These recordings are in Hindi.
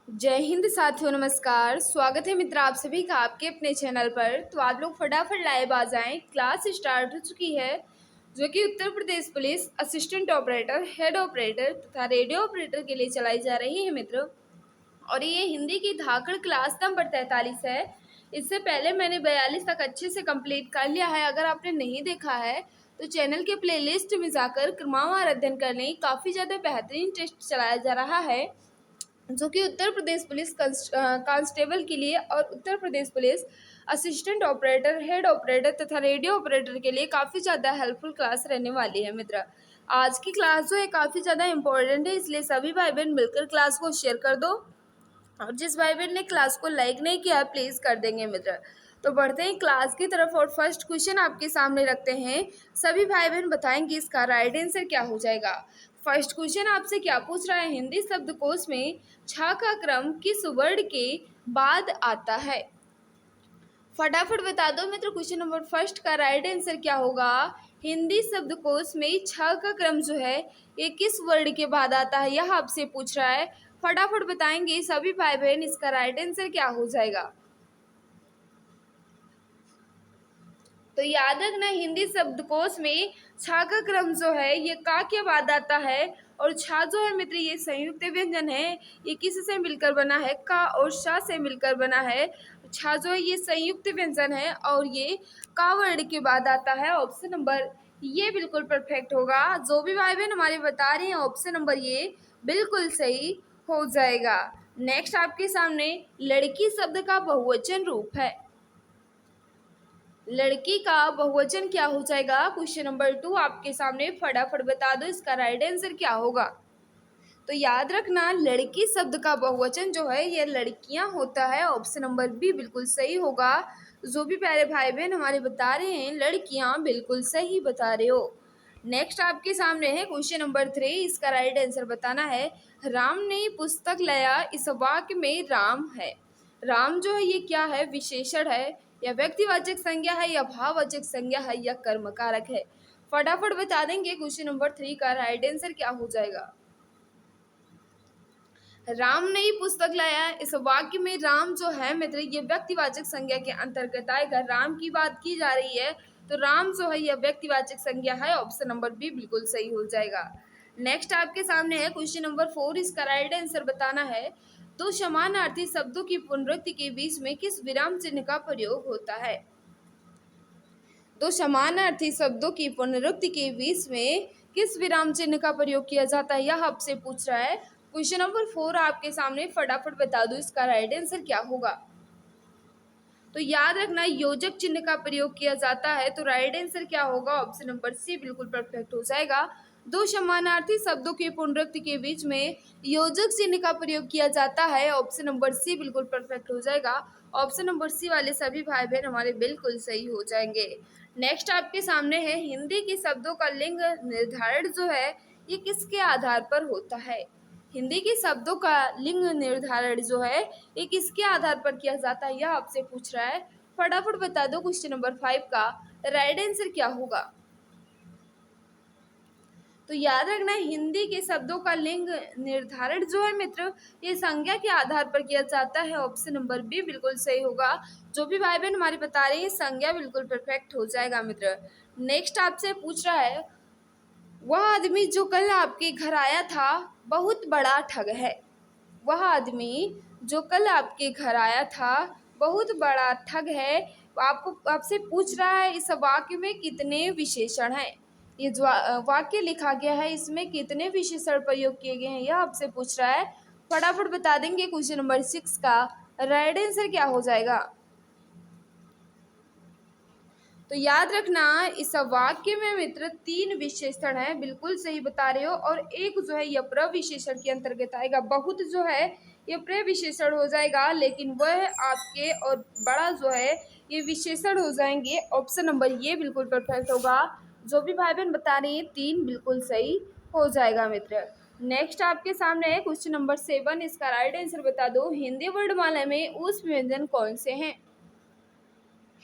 जय हिंद साथियों, नमस्कार। स्वागत है मित्र आप सभी का आपके अपने चैनल पर। तो आप लोग फटाफट लाइव आ जाएं। क्लास स्टार्ट हो चुकी है जो कि Uttar Pradesh police assistant operator, head operator तथा रेडियो ऑपरेटर के लिए चलाई जा रही है मित्र। और ये हिंदी की धाकड़ क्लास नंबर 43 है। इससे पहले मैंने 42 तक अच्छे से कंप्लीट कर लिया है। अगर आपने नहीं देखा है तो चैनल के प्लेलिस्ट में जाकर क्रमवार अध्ययन कर लें। काफ़ी ज़्यादा बेहतरीन टेस्ट चलाया जा रहा है जो कि उत्तर प्रदेश पुलिस कांस्टेबल के लिए और Uttar Pradesh police assistant operator, head operator तथा रेडियो ऑपरेटर के लिए काफ़ी ज़्यादा हेल्पफुल क्लास रहने वाली है मित्र। आज की क्लास जो है काफ़ी ज़्यादा इंपॉर्टेंट है, इसलिए सभी भाई बहन मिलकर क्लास को शेयर कर दो। और जिस भाई बहन ने क्लास को लाइक नहीं किया प्लीज़ कर देंगे मित्र। तो बढ़ते हैं क्लास की तरफ और फर्स्ट क्वेश्चन आपके सामने रखते हैं। सभी भाई बहन बताएंगे इसका राइट आंसर क्या हो जाएगा। फर्स्ट क्वेश्चन आपसे क्या पूछ रहा है, हिंदी शब्दकोश में छ का क्रम किस वर्ण के बाद आता है। फटाफट बता दो मित्र। क्वेश्चन नंबर फर्स्ट का राइट आंसर क्या होगा। हिंदी शब्दकोश में छ का क्रम जो है ये किस वर्ण के बाद आता है, यह आपसे पूछ रहा है। फटाफट बताएंगे सभी भाई बहन इसका राइट आंसर क्या हो जाएगा। तो याद रखना हिंदी शब्दकोश में छा का क्रम जो है ये का के बाद आता है। और छा जो है मित्र ये संयुक्त व्यंजन है। ये किससे मिलकर बना है, का और शा से मिलकर बना है। छा जो है ये संयुक्त व्यंजन है और ये का वर्ण के बाद आता है। ऑप्शन नंबर ये बिल्कुल परफेक्ट होगा। जो भी भाई बहन हमारे बता रहे हैं ऑप्शन नंबर ये बिल्कुल सही हो जाएगा। नेक्स्ट आपके सामने लड़की शब्द का बहुवचन रूप है। लड़की का बहुवचन क्या हो जाएगा। क्वेश्चन नंबर 2 आपके सामने, फटाफट बता दो इसका राइट आंसर क्या होगा। तो याद रखना लड़की शब्द का बहुवचन जो है ये लड़कियां होता है। ऑप्शन नंबर बी बिल्कुल सही होगा। जो भी प्यारे भाई बहन हमारे बता रहे हैं लड़कियां बिल्कुल सही बता रहे हो। नेक्स्ट आपके सामने है क्वेश्चन नंबर 3, इसका राइट आंसर बताना है। राम ने पुस्तक लाया, इस वाक्य में राम है। राम जो है ये क्या है, विशेषण है या व्यक्तिवाचक संज्ञा है या भाववाचक संज्ञा है या कर्म कारक है। फटाफट बता देंगे क्वेश्चन नंबर 3 का राइट आंसर क्या हो जाएगा। राम ने ही पुस्तक लाया, इस वाक्य में राम जो है मित्र ये व्यक्तिवाचक संज्ञा के अंतर्गत आएगा। राम की बात की जा रही है तो राम जो है यह व्यक्तिवाचक संज्ञा है। ऑप्शन नंबर बी बिल्कुल सही हो जाएगा। नेक्स्ट आपके सामने है क्वेश्चन नंबर 4, इसका राइट आंसर बताना है। दो समानार्थी शब्दों की पुनरुक्ति के बीच में किस विराम चिन्ह का प्रयोग होता है। दो समानार्थी शब्दों की पुनरुक्ति के बीच में किस विराम चिन्ह का प्रयोग किया जाता है, यह आपसे पूछ रहा है। क्वेश्चन नंबर 4 आपके सामने, फटाफट बता दो इसका राइट आंसर क्या होगा। तो याद रखना योजक चिन्ह का प्रयोग किया जाता है। तो राइट आंसर क्या होगा, ऑप्शन नंबर सी बिल्कुल परफेक्ट हो जाएगा। दो समानार्थी शब्दों की पुनरुक्ति के बीच में योजक चिन्ह का प्रयोग किया जाता है। ऑप्शन नंबर सी बिल्कुल परफेक्ट हो जाएगा। ऑप्शन नंबर सी वाले सभी भाई बहन हमारे बिल्कुल सही हो जाएंगे। नेक्स्ट आपके सामने है हिंदी के शब्दों का लिंग निर्धारण जो है ये किसके आधार पर होता है। हिंदी के शब्दों का लिंग निर्धारण जो है ये किसके आधार पर किया जाता है, यह आपसे पूछ रहा है। फटाफट बता दो क्वेश्चन नंबर 5 का राइट आंसर क्या होगा। तो याद रखना हिंदी के शब्दों का लिंग निर्धारण जो है मित्र ये संज्ञा के आधार पर किया जाता है। ऑप्शन नंबर बी बिल्कुल सही होगा। जो भी भाई बहन हमारे बता रहे हैं संज्ञा बिल्कुल परफेक्ट हो जाएगा मित्र। नेक्स्ट आपसे पूछ रहा है, वह आदमी जो कल आपके घर आया था बहुत बड़ा ठग है। वह आदमी जो कल आपके घर आया था बहुत बड़ा ठग है। आपको आपसे पूछ रहा है इस वाक्य में कितने विशेषण हैं। ये जो वाक्य लिखा गया है इसमें कितने विशेषण प्रयोग किए गए हैं, यह आपसे पूछ रहा है। फटाफट बता देंगे क्वेश्चन नंबर 6 का राइट आंसर क्या हो जाएगा। तो याद रखना इस वाक्य में मित्र 3 विशेषण है, बिल्कुल सही बता रहे हो। और एक जो है यह प्रविशेषण के अंतर्गत आएगा। बहुत जो है ये प्रविशेषण हो जाएगा, लेकिन वह आपके और बड़ा जो है ये विशेषण हो जाएंगे। ऑप्शन नंबर ये बिल्कुल परफेक्ट होगा। जो भी भाई बहन बता रही है 3 बिल्कुल सही हो जाएगा मित्र। नेक्स्ट आपके सामने है क्वेश्चन नंबर 7, इसका राइट आंसर बता दो। हिंदी वर्णमाला में ऊष्म व्यंजन कौन से हैं।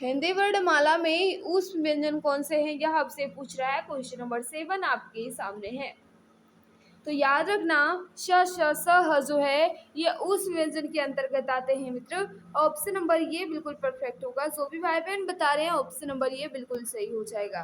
हिंदी वर्णमाला में ऊष्म व्यंजन कौन से हैं, यह आपसे पूछ रहा है। क्वेश्चन नंबर 7 आपके सामने है। तो याद रखना श श स ह जो है ये उस व्यंजन के अंतर्गत आते हैं मित्र। ऑप्शन नंबर ये बिल्कुल परफेक्ट होगा। जो भी भाई बहन बता रहे हैं ऑप्शन नंबर ये बिल्कुल सही हो जाएगा।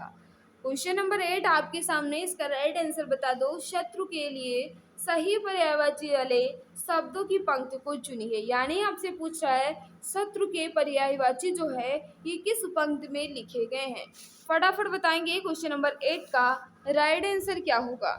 क्वेश्चन नंबर 8 आपके सामने, इसका राइट आंसर बता दो। शत्रु के लिए सही पर्यायवाची वाले शब्दों की पंक्ति को चुनिए। यानी आपसे पूछ रहा है शत्रु के पर्यायवाची जो है ये किस पंक्ति में लिखे गए हैं। फटाफट बताएंगे क्वेश्चन नंबर 8 का राइट आंसर क्या होगा।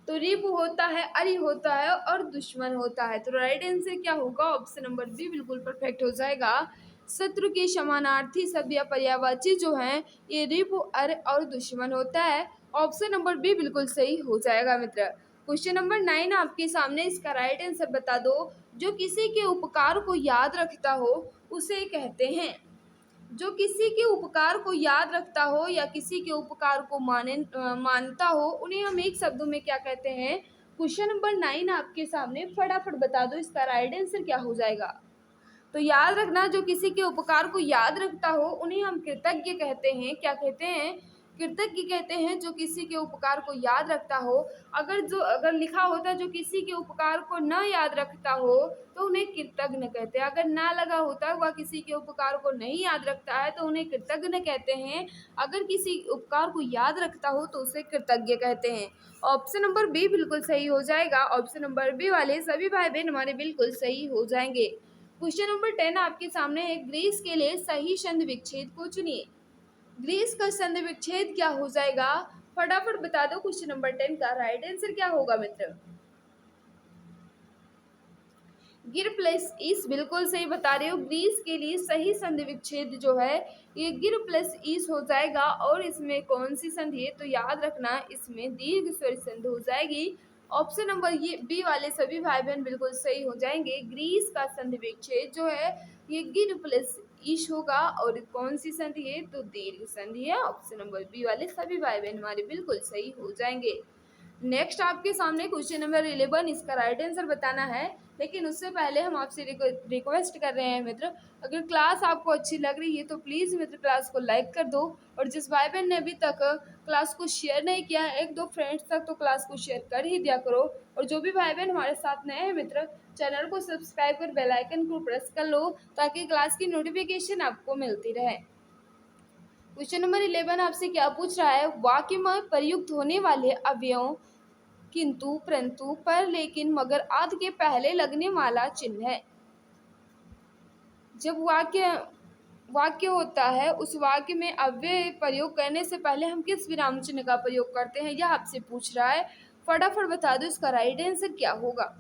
तो रिप होता है, अरि होता है और दुश्मन होता है। तो राइट आंसर क्या होगा, ऑप्शन नंबर बी बिल्कुल परफेक्ट हो जाएगा। शत्रु के समानार्थी शब्द या पर्यायवाची जो हैं ये रिप, अर और दुश्मन होता है। ऑप्शन नंबर बी बिल्कुल सही हो जाएगा मित्र। क्वेश्चन नंबर 9 आपके सामने, इसका राइट आंसर बता दो। जो किसी के उपकार को याद रखता हो उसे कहते हैं। जो किसी के उपकार को याद रखता हो या किसी के उपकार को मानता हो उन्हें हम एक शब्दों में क्या कहते हैं। क्वेश्चन नंबर 9 आपके सामने, फटाफट बता दो इसका राइट आंसर क्या हो जाएगा। तो याद रखना जो किसी के उपकार को याद रखता हो उन्हें हम कृतज्ञ कहते हैं। क्या कहते हैं, कृतज्ञ कहते हैं। जो किसी के उपकार को याद रखता हो, अगर लिखा होता जो किसी के उपकार को न याद रखता हो तो उन्हें कृतज्ञ कहते हैं। अगर ना लगा होता वह किसी के उपकार को नहीं याद रखता है तो उन्हें कृतज्ञ कहते हैं। अगर किसी उपकार को याद रखता हो तो उसे कृतज्ञ कहते हैं। ऑप्शन नंबर बी बिल्कुल सही हो जाएगा। ऑप्शन नंबर बी वाले सभी भाई बहन हमारे बिल्कुल सही हो जाएंगे। क्वेश्चन नंबर 10 आपके सामने है। ग्रीस के लिए सही संधि विच्छेद को चुनिए। ग्रीस का संधि विच्छेद क्या हो जाएगा, फटाफट बता दो। क्वेश्चन नंबर 10 का राइट आंसर क्या होगा मित्र। गिर प्लस ईस बिल्कुल सही बता रहे हो। ग्रीस के लिए सही संधि विच्छेद जो है ये गिर प्लस ईस हो जाएगा। और इसमें कौन सी संधि है, तो याद रखना इसमें दीर्घ स्वर संधि हो जाएगी। ऑप्शन नंबर ये बी वाले सभी भाई बहन बिल्कुल सही हो जाएंगे। ग्रीस का संधि विच्छेद जो है ये गिर प्लस ईश होगा। और कौन सी संधि है, तो दीर्घ संधि है। ऑप्शन नंबर बी वाले सभी भाई बहन हमारे बिल्कुल सही हो जाएंगे। नेक्स्ट आपके सामने क्वेश्चन नंबर 11, इसका राइट आंसर बताना है। लेकिन उससे पहले हम आपसे रिक्वेस्ट कर रहे हैं मित्र, अगर क्लास आपको अच्छी लग रही है तो प्लीज़ मित्र क्लास को लाइक कर दो। और जिस भाई बहन ने अभी तक क्लास को शेयर नहीं किया है, एक दो फ्रेंड्स तक तो क्लास को शेयर कर ही दिया करो। और जो भी भाई बहन हमारे साथ नए हैं मित्र, चैनल को सब्सक्राइब कर बेल आइकन को प्रेस कर लो ताकि क्लास की नोटिफिकेशन आपको मिलती रहे। क्वेश्चन नंबर 11 आपसे क्या पूछ रहा है, वाक्य में प्रयुक्त होने वाले अवयवों किंतु, परंतु, पर, लेकिन, मगर आदि के पहले लगने वाला चिन्ह है। जब वाक्य होता है उस वाक्य में अव्यय प्रयोग करने से पहले हम किस विराम चिन्ह का प्रयोग करते हैं, यह आपसे पूछ रहा है। फटाफट बता दो इसका राइट आंसर क्या होगा।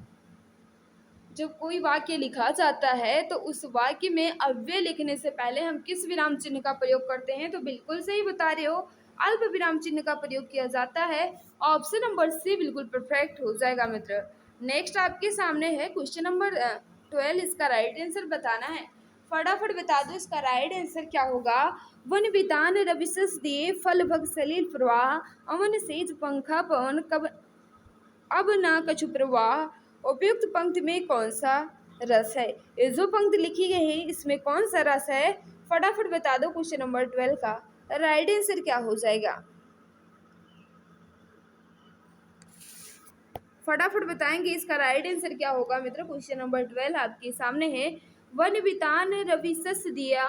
जब कोई वाक्य लिखा जाता है तो उस वाक्य में अव्यय लिखने से पहले हम किस विराम चिन्ह का प्रयोग करते हैं, तो बिल्कुल सही बता रहे हो, अल्प विराम चिन्ह का प्रयोग किया जाता है। ऑप्शन नंबर सी बिल्कुल परफेक्ट हो जाएगा मित्र। नेक्स्ट आपके सामने है क्वेश्चन नंबर 12, इसका राइट आंसर बताना है। फटाफट बता दो इसका राइट आंसर क्या होगा। वन वितान रविशस दिए फल भग सलील प्रवाह, अमन सेज पंखा पवन कब अब ना कछु प्रवाह, उपयुक्त पंक्ति में कौन सा रस है। ये जो पंक्ति लिखी गई है इसमें कौन सा रस है, फटाफट बता दो। क्वेश्चन नंबर 12 का राइट आंसर क्या हो जाएगा, फटाफट बताएंगे इसका राइट आंसर क्या होगा मित्र। क्वेश्चन नंबर 12 आपके सामने है। वन वितान रवि सस दिया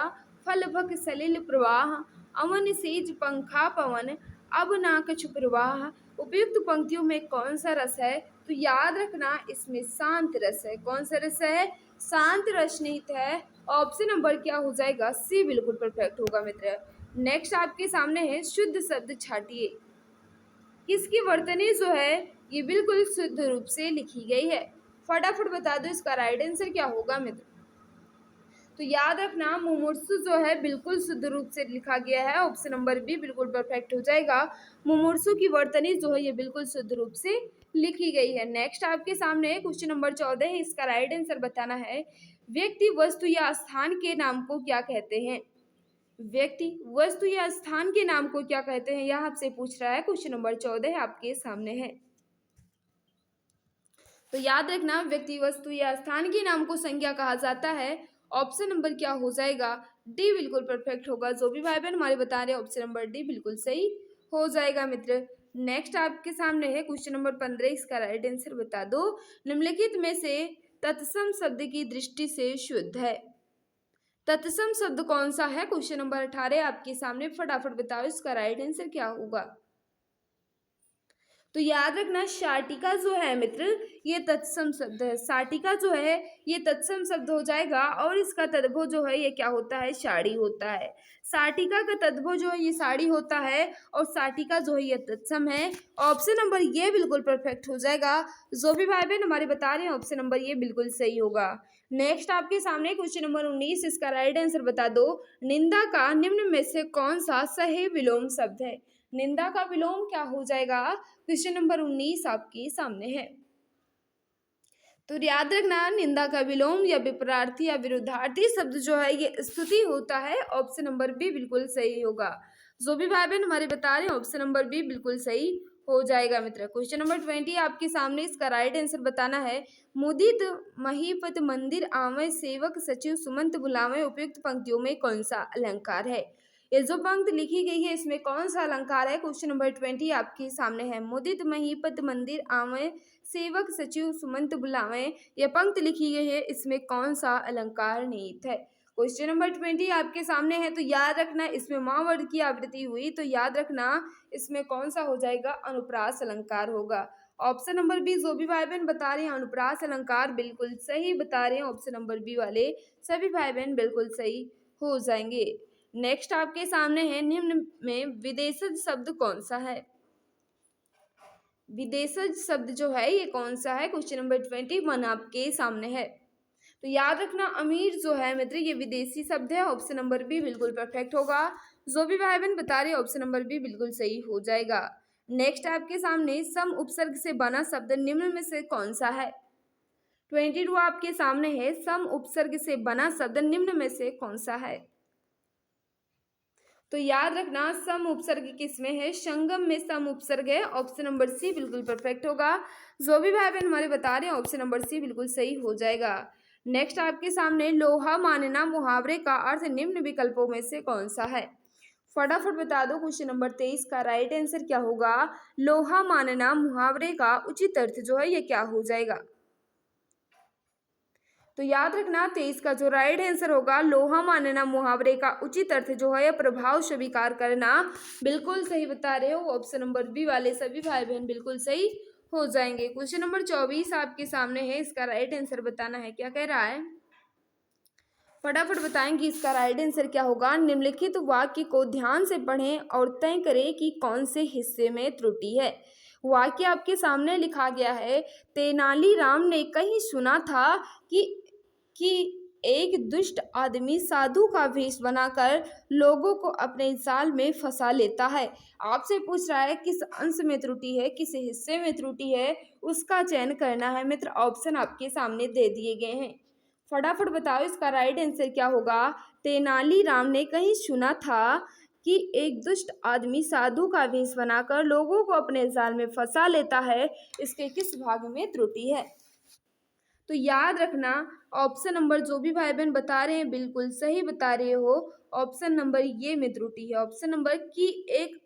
फल भग सलिल प्रवाह, अमन सेज पंखा पवन अब ना कछु प्रवाह, उपयुक्त पंक्तियों में कौन सा रस है, तो याद रखना इसमें शांत रस है। कौन सा रस है, शांत रस निहित है। ऑप्शन नंबर क्या हो जाएगा, सी बिल्कुल परफेक्ट होगा मित्र। नेक्स्ट आपके सामने है शुद्ध शब्द छाटिए। किसकी वर्तनी जो है ये बिल्कुल शुद्ध रूप से लिखी गई है। फटाफट बता दो इसका राइट आंसर क्या होगा मित्र। तो याद रखना मुमूर्षु जो है बिल्कुल शुद्ध रूप से लिखा गया है। ऑप्शन नंबर बी बिल्कुल परफेक्ट हो जाएगा। मुमूर्षु की वर्तनी जो है ये बिल्कुल शुद्ध रूप से लिखी गई है। नेक्स्ट आपके सामने क्वेश्चन नंबर 14 है, इसका राइट आंसर बताना है। व्यक्ति वस्तु या स्थान के नाम को क्या कहते हैं। व्यक्ति वस्तु या स्थान के नाम को क्या कहते हैं, यह आपसे पूछ रहा है। क्वेश्चन नंबर 14 आपके सामने है। तो याद रखना व्यक्ति वस्तु या स्थान के नाम को संज्ञा कहा जाता है। ऑप्शन नंबर क्या हो जाएगा, डी बिल्कुल परफेक्ट होगा। जो भी भाई बहन हमारे बता रहे हैं ऑप्शन नंबर डी बिल्कुल सही हो जाएगा मित्र। नेक्स्ट आपके सामने है क्वेश्चन नंबर 15, इसका राइट आंसर बता दो। निम्नलिखित में से तत्सम शब्द की दृष्टि से शुद्ध है। तत्सम शब्द कौन सा है? क्वेश्चन नंबर 18 आपके सामने, फटाफट बताओ इसका राइट आंसर क्या होगा। तो याद रखना शाटिका जो है मित्र ये तत्सम शब्द है। शाटिका जो है ये तत्सम शब्द हो जाएगा और इसका तद्भव जो है ये क्या होता है? साड़ी होता है। शाटिका का तद्भव जो है ये साड़ी होता है और शाटिका जो है ये तत्सम है। ऑप्शन नंबर ये बिल्कुल परफेक्ट हो जाएगा। जो भी भाई बहन हमारे बता रहे हैं ऑप्शन नंबर ये बिल्कुल सही होगा। नेक्स्ट आपके सामने क्वेश्चन नंबर 19, इसका राइट आंसर बता दो। निंदा का निम्न में से कौन सा सही विलोम शब्द है? निंदा का विलोम क्या हो जाएगा? क्वेश्चन नंबर 19 आपके सामने है। तो याद रखना निंदा का विलोम या विपरार्थी या विरुद्धार्थी शब्द जो है ये स्तुति होता है। ऑप्शन नंबर बी बिल्कुल सही होगा। जो भी भाई बहन हमारे बता रहे हैं ऑप्शन नंबर बी बिल्कुल सही हो जाएगा मित्र। क्वेश्चन नंबर 20 आपके सामने, इसका राइट आंसर बताना है। मुदित महीपत मंदिर आवे सेवक सचिव सुमंत बुलावे उपयुक्त पंक्तियों में कौन सा अलंकार है? ये जो पंक्ति लिखी गई है इसमें कौन सा अलंकार है? क्वेश्चन नंबर 20 आपके सामने है। मुदित महीपत मंदिर आवे सेवक सचिव सुमंत बुलावे, यह पंक्ति लिखी गई है इसमें कौन सा अलंकार निहित है? क्वेश्चन नंबर 20 आपके सामने है। तो याद रखना इसमें माँ वर्ड की आवृत्ति हुई, तो याद रखना इसमें कौन सा हो जाएगा? अनुप्रास अलंकार होगा। ऑप्शन नंबर बी जो भी भाई बहन बता रहे हैं अनुप्रास अलंकार बिल्कुल सही बता रहे हैं। ऑप्शन नंबर बी वाले सभी भाई बहन बिल्कुल सही हो जाएंगे। नेक्स्ट आपके सामने है, निम्न में विदेशज शब्द कौन सा है? विदेशज शब्द जो है ये कौन सा है? क्वेश्चन नंबर 21 आपके सामने है। तो याद रखना अमीर जो है मित्र ये विदेशी शब्द है। ऑप्शन नंबर बी बिल्कुल परफेक्ट होगा। जो भी भाई बहन बता रहे ऑप्शन नंबर बी बिल्कुल सही हो जाएगा। नेक्स्ट आपके सामने, सम उपसर्ग से बना शब्द निम्न में से कौन सा है? 22 आपके सामने है। सम उपसर्ग से बना शब्द निम्न में से कौन सा है? तो याद रखना सम उपसर्ग किसमें है? संगम में सम उपसर्ग है। ऑप्शन नंबर सी बिल्कुल परफेक्ट होगा। जो भी भाई बहन हमारे बता रहे हैं ऑप्शन नंबर सी बिल्कुल सही हो जाएगा। नेक्स्ट आपके सामने, लोहा मानना मुहावरे का अर्थ निम्न विकल्पों में से कौन सा है? फटाफट बता दो। क्वेश्चन नंबर 23 का राइट आंसर क्या होगा? लोहा मानना मुहावरे का उचित अर्थ जो है ये क्या हो जाएगा? तो याद रखना 23 का जो राइट आंसर होगा, लोहा मानना मुहावरे का उचित अर्थ जो है प्रभाव स्वीकार करना, बिल्कुल सही बता रहे हो। ऑप्शन नंबर बी वाले सभी भाई बहन बिल्कुल सही हो जाएंगे। क्वेश्चन नंबर 24 आपके सामने है, इसका राइट आंसर बताना है। क्या कह रहा है? फटाफट बताएंगे इसका राइट आंसर क्या होगा। निम्नलिखित वाक्य को ध्यान से पढ़ें और तय करें कि कौन से हिस्से में त्रुटि है। वाक्य आपके सामने लिखा गया है, तेनालीराम ने कहीं सुना था कि एक दुष्ट आदमी साधु का वेश बनाकर लोगों को अपने जाल में फंसा लेता है। आपसे पूछ रहा है किस अंश में त्रुटि है, किस हिस्से में त्रुटि है, उसका चयन करना है मित्र। ऑप्शन आपके सामने दे दिए गए हैं। फटाफट बताओ इसका राइट आंसर क्या होगा। तेनालीराम ने कहीं सुना था कि एक दुष्ट आदमी साधु का वेश बनाकर लोगों को अपने जाल में फंसा लेता है, इसके किस भाग में त्रुटि है? तो याद रखना ऑप्शन नंबर जो भी भाई बहन बता रहे हैं बिल्कुल सही बता रहे हो। ऑप्शन नंबर ये में त्रुटि है। ऑप्शन नंबर की एक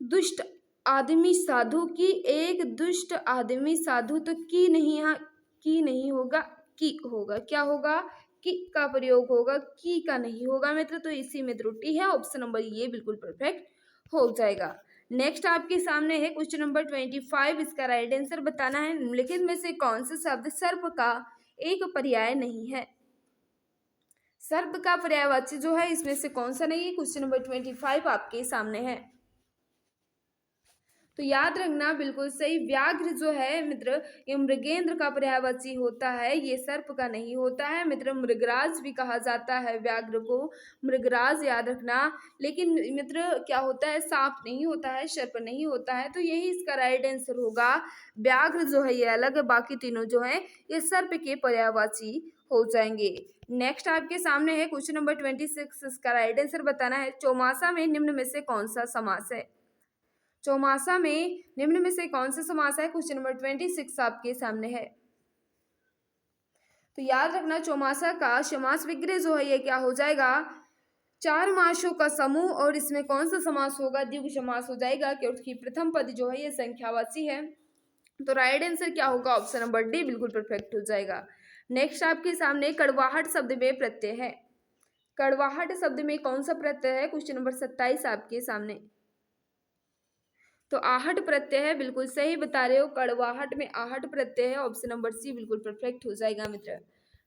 दुष्ट आदमी साधु, की एक दुष्ट आदमी साधु, तो की नहीं, यहाँ की नहीं होगा, की होगा। क्या होगा? की का प्रयोग होगा, की का नहीं होगा मित्र। तो इसी में त्रुटि है। ऑप्शन नंबर ये बिल्कुल परफेक्ट हो जाएगा। नेक्स्ट आपके सामने है क्वेश्चन नंबर 25, इसका राइट आंसर बताना है। निम्नलिखित में से कौन सा शब्द सर्प का एक पर्याय नहीं है? सर्प का पर्यायवाची जो है इसमें से कौन सा नहीं है? क्वेश्चन नंबर 25 आपके सामने है। तो याद रखना बिल्कुल सही, व्याघ्र जो है मित्र ये मृगेंद्र का पर्यायवाची होता है, ये सर्प का नहीं होता है मित्र। मृगराज भी कहा जाता है व्याघ्र को, मृगराज याद रखना। लेकिन मित्र क्या होता है? सांप नहीं होता है, सर्प नहीं होता है। तो यही इसका राइट आंसर होगा। व्याघ्र जो है ये अलग है, बाकी तीनों जो है ये सर्प के पर्यायवाची हो जाएंगे। नेक्स्ट आपके सामने है क्वेश्चन नंबर 26, इसका राइट आंसर बताना है। चौमासा में निम्न में से कौन सा समास है? चौमासा में निम्न में से कौन सा समास है? क्वेश्चन नंबर 26 आपके सामने है। तो याद रखना चौमासा का समास विग्रह जो है ये क्या हो जाएगा? 4 समासों का समूह, और इसमें कौन सा समास होगा? द्विगु समास हो जाएगा, क्योंकि प्रथम पद जो है ये संख्यावाची है। तो राइट आंसर क्या होगा? ऑप्शन नंबर डी बिल्कुल परफेक्ट हो जाएगा। नेक्स्ट आपके सामने कड़वाहट शब्द में प्रत्यय है। कड़वाहट शब्द में कौन सा प्रत्यय है? क्वेश्चन नंबर 27 आपके सामने। तो आहट प्रत्यय है, बिल्कुल सही बता रहे हो। कड़वाहट में आहट प्रत्यय है, ऑप्शन नंबर सी बिल्कुल परफेक्ट हो जाएगा मित्र।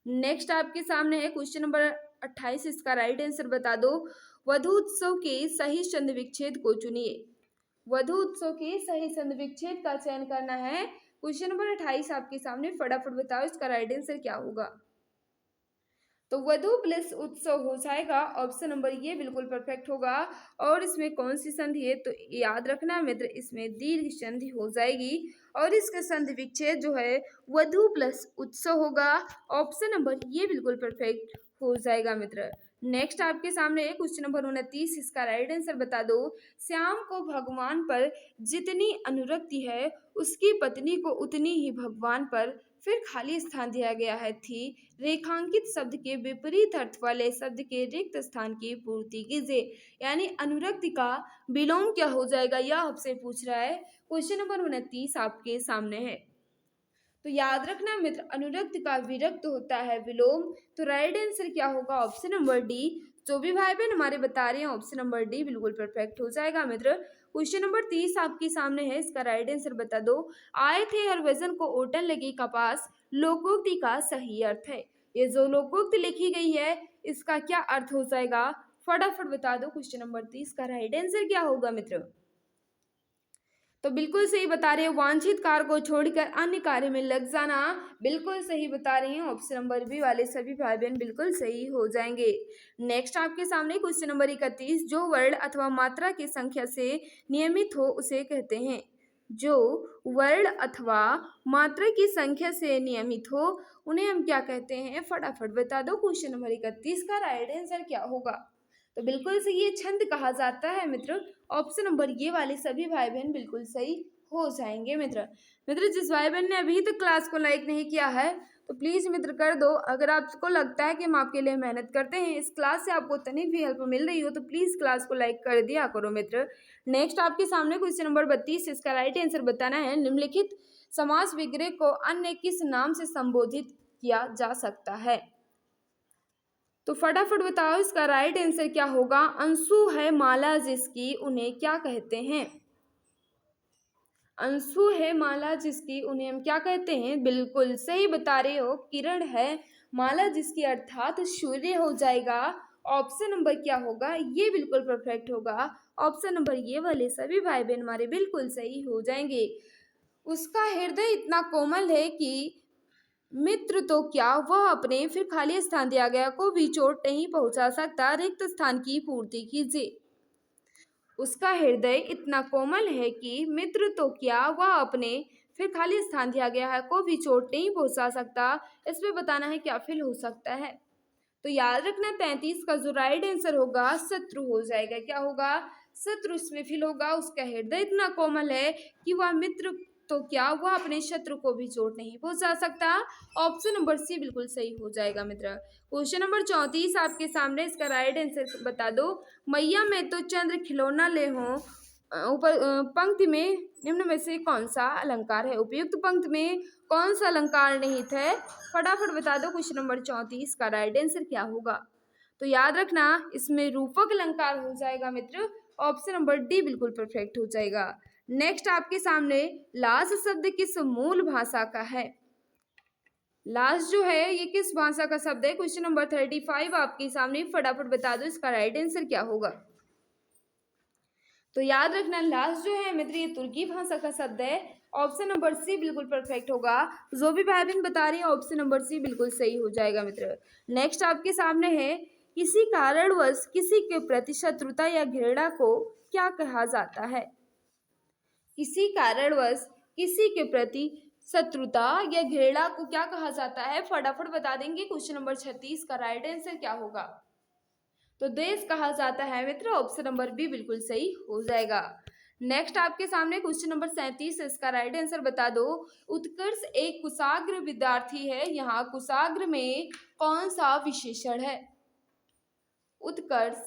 नेक्स्ट आपके सामने है क्वेश्चन नंबर 28, इसका राइट आंसर बता दो। वधु उत्सव के सही छंद विच्छेद को चुनिए। वधु उत्सव के सही छंद विच्छेद का चयन करना है। क्वेश्चन नंबर 28 आपके सामने, फटाफट बताओ इसका राइट आंसर क्या होगा? तो वधु प्लस उत्सव हो जाएगा, ऑप्शन नंबर ये बिल्कुल परफेक्ट होगा। और इसमें कौन सी संधि है? तो याद रखना मित्र, इसमें दीर्घ संधि हो जाएगी, और इसका संधि विच्छेद जो है वधु प्लस उत्सव होगा, ऑप्शन नंबर ये बिल्कुल परफेक्ट हो जाएगा मित्र। नेक्स्ट आपके सामने क्वेश्चन नंबर 29, इसका राइट आंसर बता दो। श्याम को भगवान पर जितनी अनुरक्ति है, उसकी पत्नी को उतनी ही भगवान पर। फिर खाली स्थान दिया गया है थी। रेखांकित शब्द के विपरीत अर्थ वाले शब्द के रिक्त स्थान की पूर्ति कीजिए। यानी अनुरक्ति का विलोम क्या हो जाएगा, यह आपसे पूछ रहा है। क्वेश्चन नंबर 29 आपके सामने है। तो याद रखना मित्र, अनुरक्त का विरक्त होता है विलोम। तो राइट आंसर क्या होगा? Option number D. जो भी भाई बहन हमारे बता रहे हैं, ऑप्शन नंबर डी बिल्कुल परफेक्ट हो जाएगा मित्र। क्वेश्चन नंबर 30 आपके सामने है, इसका राइट आंसर बता दो। आए थे हरभजन को ओटन लगी कपास, लोकोक्ति का सही अर्थ है। ये जो लोकोक्ति लिखी गई है, इसका क्या अर्थ हो जाएगा? फटाफट बता दो। क्वेश्चन नंबर 30 का राइट आंसर क्या होगा मित्र? तो बिल्कुल सही बता रहे हो, वांछित कार्य को छोड़कर अन्य कार्य में लग जाना। बिल्कुल सही बता रही हैं, ऑप्शन नंबर बी वाले सभी भाई बहन बिल्कुल सही हो जाएंगे। नेक्स्ट आपके सामने क्वेश्चन नंबर 31, जो वर्ण अथवा मात्रा की संख्या से नियमित हो उसे कहते हैं। जो वर्ण अथवा मात्रा की संख्या से नियमित हो उन्हें हम क्या कहते हैं? फटाफट बता दो। क्वेश्चन नंबर 31 का राइट आंसर क्या होगा? तो बिल्कुल सही, ये छंद कहा जाता है मित्र। ऑप्शन नंबर ये वाले सभी भाई बहन बिल्कुल सही हो जाएंगे मित्र। मित्र जिस भाई बहन ने अभी तक क्लास को लाइक नहीं किया है, तो प्लीज़ मित्र कर दो। अगर आपको लगता है कि हम आपके लिए मेहनत करते हैं, इस क्लास से आपको तनी भी हेल्प मिल रही हो, तो प्लीज़ क्लास को लाइक कर दिया करो मित्र। नेक्स्ट आपके सामने क्वेश्चन नंबर 32, इसका राइट आंसर बताना है। निम्नलिखित समास विग्रह को अन्य किस नाम से संबोधित किया जा सकता है? तो फटाफट बताओ इसका राइट आंसर क्या होगा? अंशु है माला जिसकी, उन्हें क्या कहते हैं? अंशु है माला जिसकी, उन्हें हम क्या कहते हैं? बिल्कुल सही बता रहे हो। किरण है माला जिसकी, अर्थात सूर्य हो जाएगा। ऑप्शन नंबर क्या होगा? ये बिल्कुल परफेक्ट होगा। ऑप्शन नंबर ये वाले सभी भाई बहन हमारे बिल्कुल सही हो जाएंगे। उसका हृदय इतना कोमल है कि मित्र तो क्या वह अपने, फिर खाली स्थान दिया गया, को भी चोट नहीं पहुंचा सकता। रिक्त स्थान की पूर्ति कीजिए। उसका हृदय इतना कोमल है कि मित्र तो क्या वह अपने, फिर खाली स्थान दिया गया है, को भी चोट नहीं पहुंचा सकता। इसमें बताना है क्या फिल हो सकता है। तो याद रखना 33 का जो राइट आंसर होगा शत्रु हो जाएगा। क्या होगा? शत्रु इसमें फिल होगा। उसका हृदय इतना कोमल है कि वह मित्र तो क्या वह अपने शत्रु को भी चोट नहीं पहुंचा सकता। ऑप्शन नंबर सी बिल्कुल सही हो जाएगा मित्र। क्वेश्चन नंबर 34 आपके सामने, इसका राइट आंसर बता दो। मैया में तो चंद्र खिलौना ले हो, ऊपर पंक्ति में निम्न में से कौन सा अलंकार है? उपयुक्त पंक्ति में कौन सा अलंकार निहित है? फटाफट बता दो। क्वेश्चन नंबर 34 का राइट आंसर क्या होगा? तो याद रखना इसमें रूपक अलंकार हो जाएगा मित्र। ऑप्शन नंबर डी बिल्कुल परफेक्ट हो जाएगा। नेक्स्ट आपके सामने लाश शब्द किस मूल भाषा का है? लाश जो है ये किस भाषा का शब्द है? क्वेश्चन नंबर 35 आपके सामने, फटाफट बता दो इसका राइट आंसर क्या होगा? तो याद रखना लाश जो है मित्र ये तुर्की भाषा का शब्द है। ऑप्शन नंबर सी बिल्कुल परफेक्ट होगा। जो भी भाई बहन बता रही है, ऑप्शन नंबर सी बिल्कुल सही हो जाएगा मित्र। नेक्स्ट आपके सामने है, किसी कारणवश किसी के प्रति शत्रुता या घृणा को क्या कहा जाता है? किसी कारणवश किसी के प्रति शत्रुता या घृणा को क्या कहा जाता है? फटाफट बता देंगे। क्वेश्चन नंबर 36 का राइट आंसर क्या होगा? तो देश कहा जाता है मित्र। ऑप्शन नंबर बी बिल्कुल सही हो जाएगा। नेक्स्ट आपके सामने क्वेश्चन नंबर 37, इसका राइट आंसर बता दो। उत्कर्ष एक कुशाग्र विद्यार्थी है, यहाँ कुशाग्र में कौन सा विशेषण है? उत्कर्ष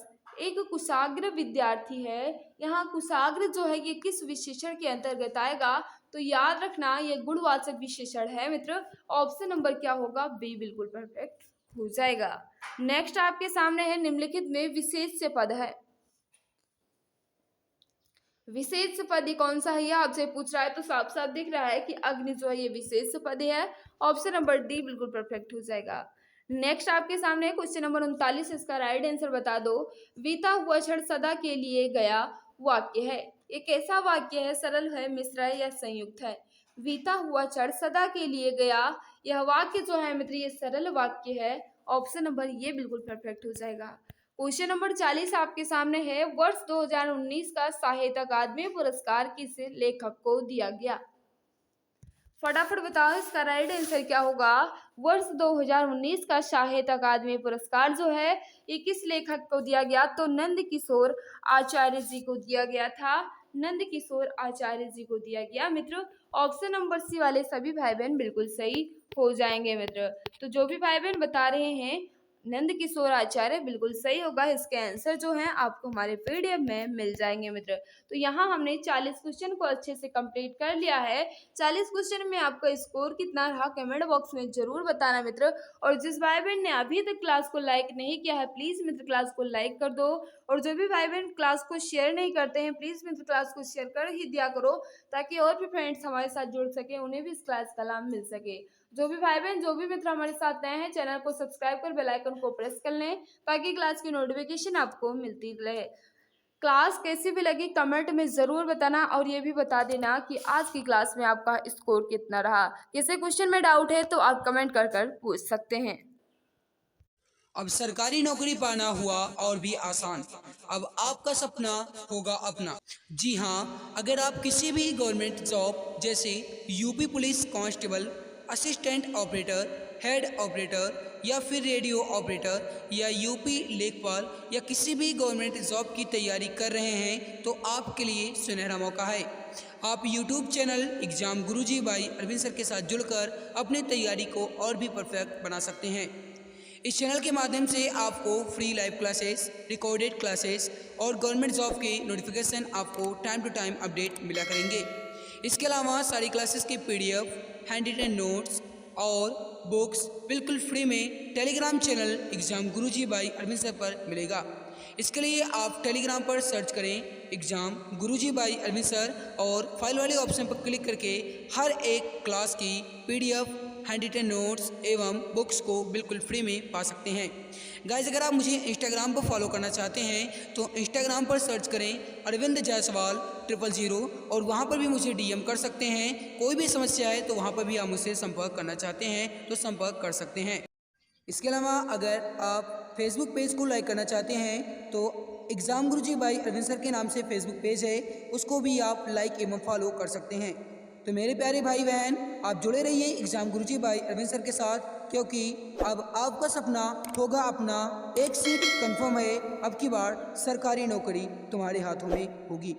एक कुशाग्र विद्यार्थी है। यहाँ कुशाग्र जो है ये किस विशेषण के अंतर्गत आएगा, तो याद रखना ये गुणवाचक विशेषण है मित्र। ऑप्शन नंबर क्या होगा, बी बिल्कुल परफेक्ट हो जाएगा। नेक्स्ट आपके सामने है निम्नलिखित में विशेष्य पद है। विशेष पद कौन सा है, ये आपसे पूछ रहा है, तो साफ साफ दिख रहा है कि अग्नि जो है ये विशेष पद है। ऑप्शन नंबर डी बिल्कुल परफेक्ट हो जाएगा। नेक्स्ट आपके सामने क्वेश्चन नंबर 39, इसका राइट आंसर बता दो। बीता हुआ क्षण सदा के लिए गया वाक्य है। ये कैसा वाक्य है, सरल है, मिश्र है या संयुक्त है। बीता हुआ क्षण सदा के लिए गया, यह वाक्य जो है मित्र ये सरल वाक्य है। ऑप्शन नंबर ये बिल्कुल परफेक्ट हो जाएगा। क्वेश्चन नंबर 40 आपके सामने है। वर्ष 2019 का साहित्य अकादमी पुरस्कार किस लेखक को दिया गया, फटाफट बताओ इसका राइट आंसर क्या होगा। वर्ष 2019 का साहित्य अकादमी पुरस्कार जो है ये किस लेखक को दिया गया, तो नंद किशोर आचार्य जी को दिया गया था। नंद किशोर आचार्य जी को दिया गया मित्र। ऑप्शन नंबर सी वाले सभी भाई बहन बिल्कुल सही हो जाएंगे मित्र। तो जो भी भाई बहन बता रहे हैं नंद किशोर आचार्य बिल्कुल सही होगा। इसके आंसर जो हैं आपको हमारे पीडीएफ में मिल जाएंगे मित्र। तो यहाँ हमने 40 क्वेश्चन को अच्छे से कंप्लीट कर लिया है। 40 क्वेश्चन में आपका स्कोर कितना रहा कमेंट बॉक्स में जरूर बताना मित्र। और जिस भाई बहन ने अभी तक क्लास को लाइक नहीं किया है प्लीज मित्र क्लास को लाइक कर दो। और जो भी भाई बहन क्लास को शेयर नहीं करते हैं प्लीज मित्र क्लास को शेयर कर ही दिया करो, ताकि और भी फ्रेंड्स हमारे साथ जुड़ सके, उन्हें भी इस क्लास का लाभ मिल सके। जो भी भाई बहन जो भी मित्र हमारे साथ नए हैं चैनल को सब्सक्राइब कर बेल आइकन को प्रेस कर लें, ताकि क्लास की नोटिफिकेशन आपको मिलती रहे। क्लास कैसी भी लगी कमेंट में ज़रूर बताना, और ये भी बता देना कि आज की क्लास में आपका स्कोर कितना रहा। किसी क्वेश्चन में डाउट है तो आप कमेंट कर कर पूछ सकते हैं। अब सरकारी नौकरी पाना हुआ और भी आसान। अब आपका सपना होगा अपना। जी हाँ, अगर आप किसी भी गवर्नमेंट जॉब जैसे UP police constable, assistant operator, head operator या फिर रेडियो ऑपरेटर या यूपी लेखपाल या किसी भी गवर्नमेंट जॉब की तैयारी कर रहे हैं तो आपके लिए सुनहरा मौका है। आप YouTube channel exam Guruji by Arvind sir के साथ जुड़कर अपनी तैयारी को और भी परफेक्ट बना सकते हैं। इस चैनल के माध्यम से आपको free live classes, recorded classes और गवर्नमेंट जॉब के नोटिफिकेशन आपको टाइम टू टाइम अपडेट मिला करेंगे। इसके अलावा सारी क्लासेस के पीडीएफ, हैंड रिटन नोट्स और बुक्स बिल्कुल फ्री में Telegram channel exam Guruji by Arvind sir पर मिलेगा। इसके लिए आप टेलीग्राम पर सर्च करें exam Guruji by Arvind sir और फाइल वाले ऑप्शन पर क्लिक करके हर एक क्लास की पीडीएफ, हैंड रिटन नोट्स एवं बुक्स को बिल्कुल फ्री में पा सकते हैं। गाइस अगर आप मुझे इंस्टाग्राम पर फॉलो करना चाहते हैं तो इंस्टाग्राम पर सर्च करें अरविंद जायसवाल 000 और वहां पर भी मुझे डीएम कर सकते हैं। कोई भी समस्या है तो वहां पर भी आप मुझसे संपर्क करना चाहते हैं तो संपर्क कर सकते हैं। इसके अलावा अगर आप फेसबुक पेज को लाइक करना चाहते हैं तो exam Guruji by Arvind sir के नाम से फेसबुक पेज है, उसको भी आप लाइक एवं फॉलो कर सकते हैं। तो मेरे प्यारे भाई बहन आप जुड़े रहिए exam Guruji by Arvind sir के साथ, क्योंकि अब आपका सपना होगा अपना। एक सीट कंफर्म है, अब की बार सरकारी नौकरी तुम्हारे हाथों में होगी।